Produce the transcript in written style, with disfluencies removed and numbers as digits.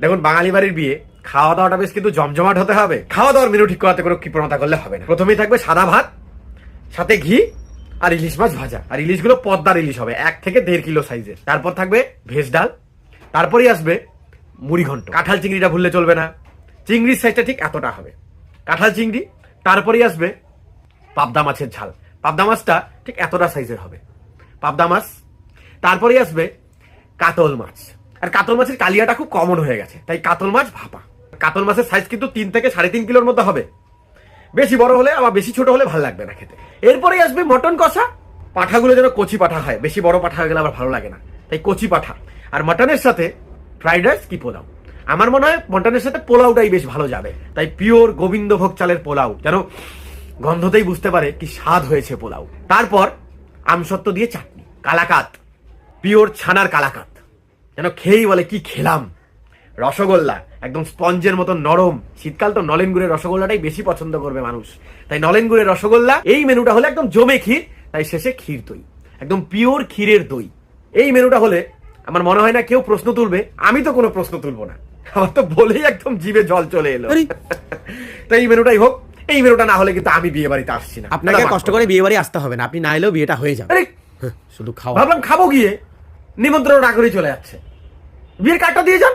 দেখুন, বাঙালি বাড়ির বিয়ে খাওয়া দাওয়াটা বেশ কিন্তু জমজমাট হতে হবে। খাওয়া দাওয়ার মেনু ঠিক করাতে কোনো কৃপণতা করলে হবে না। প্রথমেই থাকবে সাদা ভাত, সাথে ঘি আর ইলিশ মাছ ভাজা। আর ইলিশগুলো পদ্মার ইলিশ হবে, 1 থেকে 1.5 কিলো সাইজের। তারপর থাকবে ভেজ ডাল, তারপরেই আসবে মুড়ি ঘন্ট। কাঁঠাল চিংড়িটা ভুললে চলবে না, চিংড়ির সাইজটা ঠিক এতটা হবে, কাঁঠাল চিংড়ি। তারপরেই আসবে পাবদা মাছের ঝাল, পাবদা মাছটা ঠিক এতটা সাইজের হবে, পাবদা মাছ। তারপরেই আসবে কাতল মাছ, আর কাতল মাছের কালিয়াটা খুব কমন হয়ে গেছে, তাই কাতল মাছ ভাপা। কাতল মাছের সাইজ কিন্তু 3 থেকে 3.5 কিলোর মধ্যে হবে, বেশি বড় হলে আবার বেশি ছোট হলে ভালো লাগবে না খেতে। এরপরেই আসবে মটন কষা, পাঠাগুলো যেন কচি পাঠা হয়, বেশি বড় পাঠা হয়ে গেলে আবার ভালো লাগে না, তাই কচি পাঠা। আর মটনের সাথে ফ্রাইড রাইস কি পোলাও। আমার মনে হয় মটনের সাথে পোলাওটাই বেশ ভালো যাবে, তাই পিওর গোবিন্দভোগ চালের পোলাও, যেন গন্ধতেই বুঝতে পারে কি স্বাদ হয়েছে পোলাও। তারপর আমসত্ব দিয়ে চাটনি, কালাকাত, পিওর ছানার কালাকাত, যেন খেয়েই বলে কি খেলাম। রসগোল্লা একদম স্পঞ্জের মতো নরম, শীতকাল তো নলেন গুড়ের রসগোল্লাটাই বেশি পছন্দ করবে মানুষ, তাই নলেন গুড়ের রসগোল্লা। এই মেনুটা হলে একদম জমে ক্ষীর, তাই শেষে ক্ষীর দই, একদম পিওর ক্ষীরের দই। এই মেনুটা হলে আমার মনে হয় না কেউ প্রশ্ন তুলবে, আমি তো কোনো প্রশ্ন তুলবো না, আমার তো বলেই একদম জিভে জল চলে এলো। তাই এই মেনুটাই হোক। এই মেনুটা না হলে কিন্তু আমি বিয়ে বাড়িতে আসছি না। আপনাকে কষ্ট করে বিয়ে বাড়ি আসতে হবে না, আপনি না এলেও বিয়েটা হয়ে যাবে। আরে শুধু খাওয়া। ভাবলাম খাবো গিয়ে, নিমন্ত্রণ না করেই চলে যাচ্ছে। বিয়ের কার্ডটা দিয়ে যান।